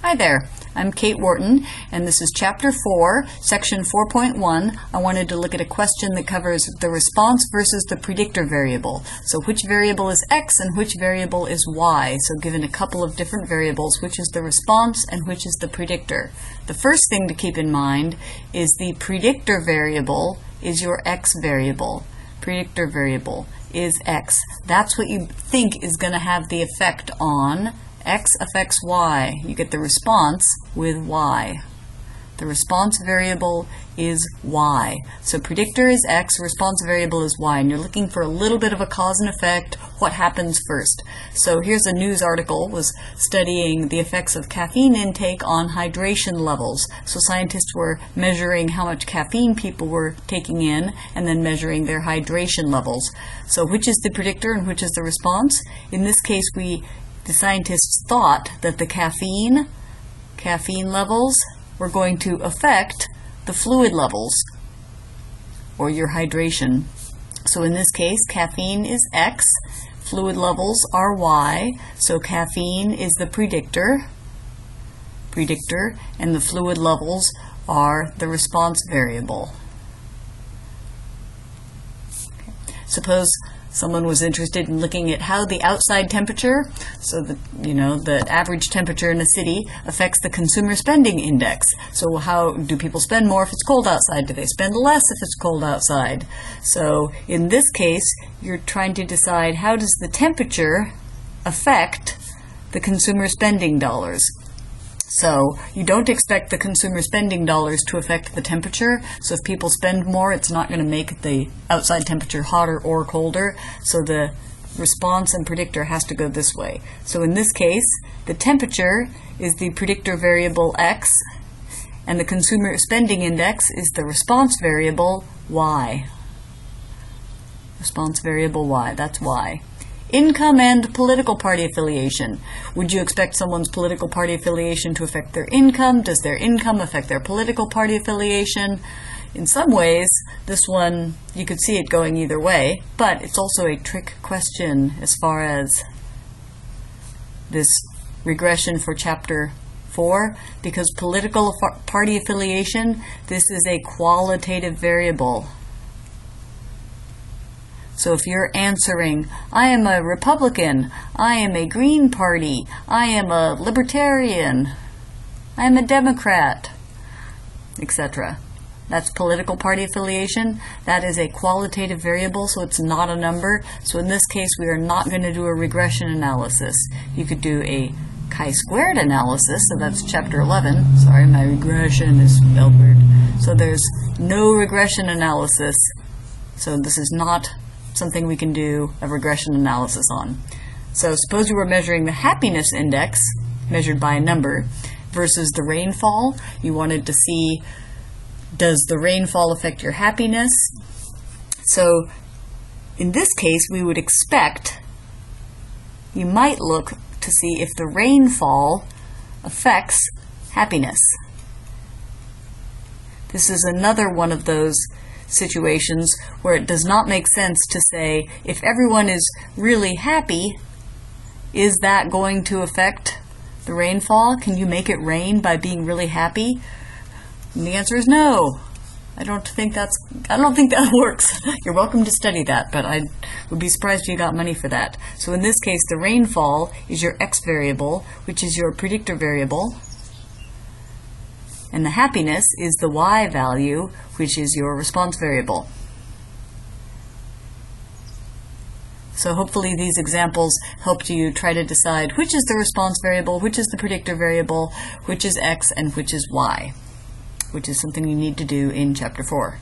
Hi there, I'm Kate Wharton, and this is Chapter 4, Section 4.1. I wanted to look at a question that covers the response versus the predictor variable. So which variable is x and which variable is y? So given a couple of different variables, which is the response and which is the predictor? The first thing to keep in mind is the predictor variable is your x variable. Predictor variable is x. That's what you think is going to have the effect on x affects y. You get the response with y. The response variable is y. So predictor is x, response variable is y, and you're looking for a little bit of a cause and effect. What happens first? So here's a news article was studying the effects of caffeine intake on hydration levels. So scientists were measuring how much caffeine people were taking in and then measuring their hydration levels. So which is the predictor and which is the response? In this case, the scientists thought that the caffeine levels were going to affect the fluid levels, or your hydration. So in this case, caffeine is x, fluid levels are y, so caffeine is the predictor, and the fluid levels are the response variable. Okay. Suppose someone was interested in looking at how the outside temperature, so the average temperature in a city, affects the consumer spending index. So how do people spend more if it's cold outside? Do they spend less if it's cold outside? So in this case, you're trying to decide how does the temperature affect the consumer spending dollars. So you don't expect the consumer spending dollars to affect the temperature. So if people spend more, it's not going to make the outside temperature hotter or colder. So the response and predictor has to go this way. So in this case, the temperature is the predictor variable x, and the consumer spending index is the response variable y. Response variable y, that's y. Income and political party affiliation. Would you expect someone's political party affiliation to affect their income? Does their income affect their political party affiliation? In some ways, this one, you could see it going either way, but it's also a trick question as far as this regression for Chapter 4, because political party affiliation, this is a qualitative variable. So if you're answering, I am a Republican, I am a Green Party, I am a Libertarian, I am a Democrat, etc. That's political party affiliation. That is a qualitative variable, so it's not a number. So in this case, we are not going to do a regression analysis. You could do a chi-squared analysis, so that's Chapter 11. Sorry, my regression is spelled weird. So there's no regression analysis. So this is not something we can do a regression analysis on. So suppose you were measuring the happiness index, measured by a number, versus the rainfall. You wanted to see, does the rainfall affect your happiness? So in this case, we would expect, you might look to see if the rainfall affects happiness. This is another one of those situations where it does not make sense to say, if everyone is really happy, is that going to affect the rainfall? Can you make it rain by being really happy? And the answer is no. I don't think that works. You're welcome to study that, but I would be surprised if you got money for that. So in this case, the rainfall is your x variable, which is your predictor variable. And the happiness is the y value, which is your response variable. So hopefully these examples helped you try to decide which is the response variable, which is the predictor variable, which is x, and which is y, which is something you need to do in Chapter 4.